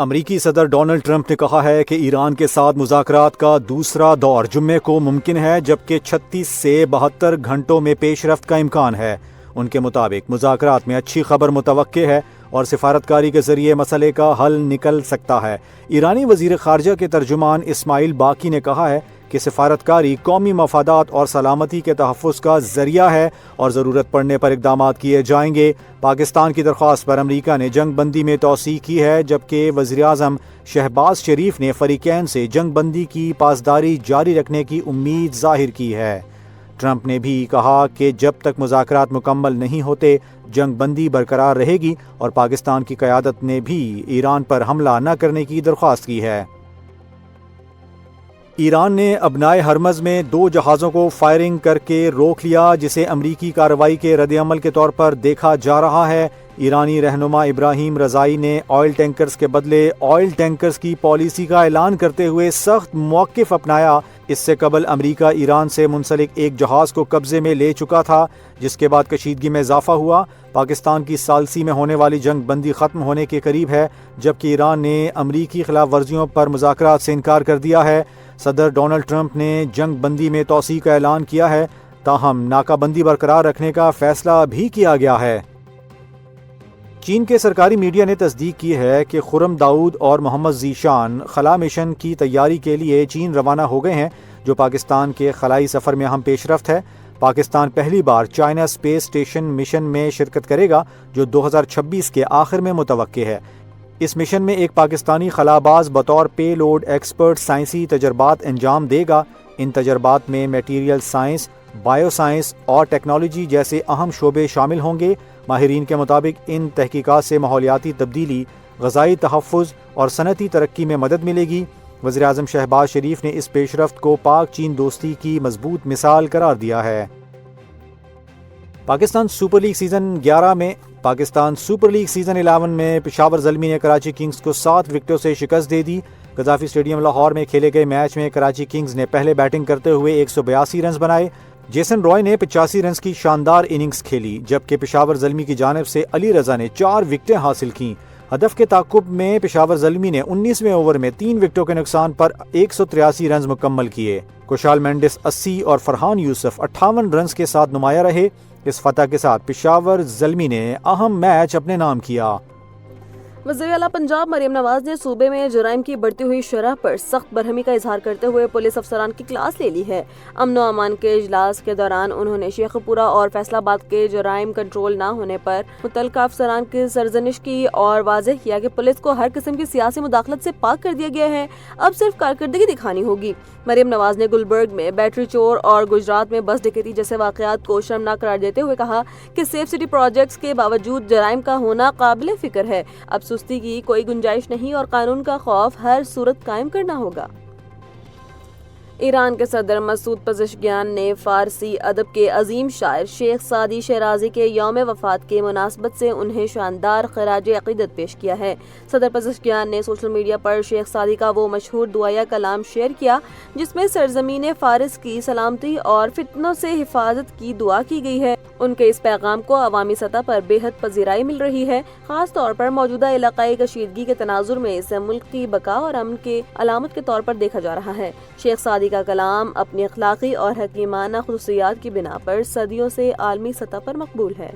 امریکی صدر Donald Trump نے کہا ہے کہ ایران کے ساتھ مذاکرات کا دوسرا دور جمعے کو ممکن ہے، جبکہ 36 سے 72 گھنٹوں میں پیش رفت کا امکان ہے۔ ان کے مطابق مذاکرات میں اچھی خبر متوقع ہے اور سفارتکاری کے ذریعے مسئلے کا حل نکل سکتا ہے۔ ایرانی وزیر خارجہ کے ترجمان اسماعیل باقی نے کہا ہے کہ سفارتکاری قومی مفادات اور سلامتی کے تحفظ کا ذریعہ ہے اور ضرورت پڑنے پر اقدامات کیے جائیں گے۔ پاکستان کی درخواست پر امریکہ نے جنگ بندی میں توسیع کی ہے، جبکہ وزیراعظم شہباز شریف نے فریقین سے جنگ بندی کی پاسداری جاری رکھنے کی امید ظاہر کی ہے۔ ٹرمپ نے بھی کہا کہ جب تک مذاکرات مکمل نہیں ہوتے جنگ بندی برقرار رہے گی، اور پاکستان کی قیادت نے بھی ایران پر حملہ نہ کرنے کی درخواست کی ہے۔ ایران نے ابنائے ہرمز میں 2 جہازوں کو فائرنگ کر کے روک لیا، جسے امریکی کارروائی کے رد عمل کے طور پر دیکھا جا رہا ہے۔ ایرانی رہنما ابراہیم رضائی نے آئل ٹینکرز کے بدلے آئل ٹینکرز کی پالیسی کا اعلان کرتے ہوئے سخت موقف اپنایا۔ اس سے قبل امریکہ ایران سے منسلک ایک جہاز کو قبضے میں لے چکا تھا، جس کے بعد کشیدگی میں اضافہ ہوا۔ پاکستان کی ثالثی میں ہونے والی جنگ بندی ختم ہونے کے قریب ہے، جبکہ ایران نے امریکی خلاف ورزیوں پر مذاکرات سے انکار کر دیا ہے۔ صدر ڈونلڈ ٹرمپ نے جنگ بندی میں توسیع کا اعلان کیا ہے، تاہم ناکہ بندی برقرار رکھنے کا فیصلہ بھی کیا گیا ہے۔ چین کے سرکاری میڈیا نے تصدیق کی ہے کہ خرم داؤد اور محمد ذیشان خلا مشن کی تیاری کے لیے چین روانہ ہو گئے ہیں، جو پاکستان کے خلائی سفر میں اہم پیش رفت ہے۔ پاکستان پہلی بار چائنا اسپیس اسٹیشن مشن میں شرکت کرے گا، جو 2026 کے آخر میں متوقع ہے۔ اس مشن میں ایک پاکستانی خلاباز بطور پے لوڈ ایکسپرٹ سائنسی تجربات انجام دے گا۔ ان تجربات میں میٹیریل سائنس، بائیو سائنس اور ٹیکنالوجی جیسے اہم شعبے شامل ہوں گے۔ ماہرین کے مطابق ان تحقیقات سے ماحولیاتی تبدیلی، غذائی تحفظ اور صنعتی ترقی میں مدد ملے گی۔ وزیراعظم شہباز شریف نے اس پیش رفت کو پاک چین دوستی کی مضبوط مثال قرار دیا ہے۔ پاکستان سپر لیگ سیزن 11 میں پشاور زلمی نے کراچی کنگز کو 7 وکٹوں سے شکست دے دی۔ قذافی اسٹیڈیم لاہور میں کھیلے گئے میچ میں کراچی کنگز نے پہلے بیٹنگ کرتے ہوئے 182 رنز بنائے۔ جیسن رائے نے 85 رنز کی شاندار اننگز کھیلی، جبکہ پشاور زلمی کی جانب سے علی رضا نے 4 وکٹیں حاصل کیں۔ ہدف کے تعاقب میں پشاور زلمی نے 19ویں اوور میں 3 وکٹوں کے نقصان پر 183 رنز مکمل کیے۔ کشال مینڈس 80 اور فرحان یوسف 58 رنز کے ساتھ نمایاں رہے۔ اس فتح کے ساتھ پشاور زلمی نے اہم میچ اپنے نام کیا۔ وزیر اعلیٰ پنجاب مریم نواز نے صوبے میں جرائم کی بڑھتی ہوئی شرح پر سخت برہمی کا اظہار کرتے ہوئے پولیس افسران کی کلاس لے لی ہے۔ امن و امان کے اجلاس کے دوران انہوں نے شیخ پورہ اور فیصل آباد کے جرائم کنٹرول نہ ہونے پر متعلقہ افسران کی سرزنش کی اور واضح کیا کہ پولیس کو ہر قسم کی سیاسی مداخلت سے پاک کر دیا گیا ہے، اب صرف کارکردگی دکھانی ہوگی۔ مریم نواز نے گلبرگ میں بیٹری چور اور گجرات میں بس ڈکیتی جیسے واقعات کو شرمناک قرار دیتے ہوئے کہا کہ سیف سٹی پروجیکٹس کے باوجود جرائم کا ہونا قابل فکر ہے، اب سستی کی کوئی گنجائش نہیں اور قانون کا خوف ہر صورت قائم کرنا ہوگا۔ ایران کے صدر مسعود پزشکیان نے فارسی ادب کے عظیم شاعر شیخ سعدی شیرازی کے یوم وفات کی مناسبت سے انہیں شاندار خراج عقیدت پیش کیا ہے۔ صدر پزشکیان نے سوشل میڈیا پر شیخ سعدی کا وہ مشہور دعائیہ کلام شیئر کیا جس میں سرزمین فارس کی سلامتی اور فتنوں سے حفاظت کی دعا کی گئی ہے۔ ان کے اس پیغام کو عوامی سطح پر بے حد پذیرائی مل رہی ہے، خاص طور پر موجودہ علاقائی کشیدگی کے تناظر میں اسے ملک کی بقا اور امن کے علامت کے طور پر دیکھا جا رہا ہے۔ شیخ سعدی کا کلام اپنی اخلاقی اور حکیمانہ خصوصیات کی بنا پر صدیوں سے عالمی سطح پر مقبول ہے۔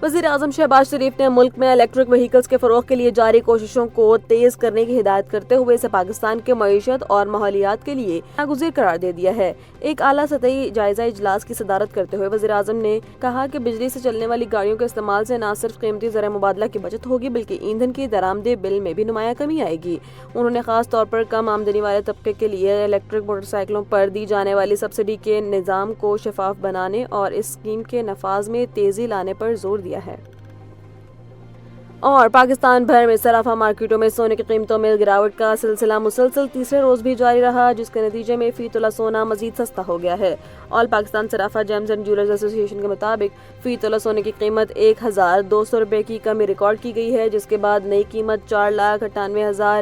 وزیر اعظم شہباز شریف نے ملک میں الیکٹرک وہیکلز کے فروغ کے لیے جاری کوششوں کو تیز کرنے کی ہدایت کرتے ہوئے اسے پاکستان کے معیشت اور ماحولیات کے لیے ناگزیر قرار دے دیا ہے۔ ایک اعلیٰ سطحی جائزہ اجلاس کی صدارت کرتے ہوئے وزیر اعظم نے کہا کہ بجلی سے چلنے والی گاڑیوں کے استعمال سے نہ صرف قیمتی زر مبادلہ کی بچت ہوگی بلکہ ایندھن کی درآمدی بل میں بھی نمایاں کمی آئے گی۔ انہوں نے خاص طور پر کم آمدنی والے طبقے کے لیے الیکٹرک موٹر سائیکلوں پر دی جانے والی سبسڈی کے نظام کو شفاف بنانے اور اس اسکیم کے نفاذ میں تیزی لانے پر زور دیا ہے۔ اور پاکستان بھر میں صرافہ مارکیٹوں میں سونے کی قیمتوں میں گراوٹ کا سلسلہ مسلسل تیسرے روز بھی جاری رہا، جس کے نتیجے میں فی تولہ سونا مزید سستا ہو گیا ہے۔ آل پاکستان صرافہ جیمز اینڈ جیولرز ایسوسی ایشن کے مطابق فی تولہ سونے کی قیمت 1200 روپے کی کمی ریکارڈ کی گئی ہے، جس کے بعد نئی قیمت 4,98,000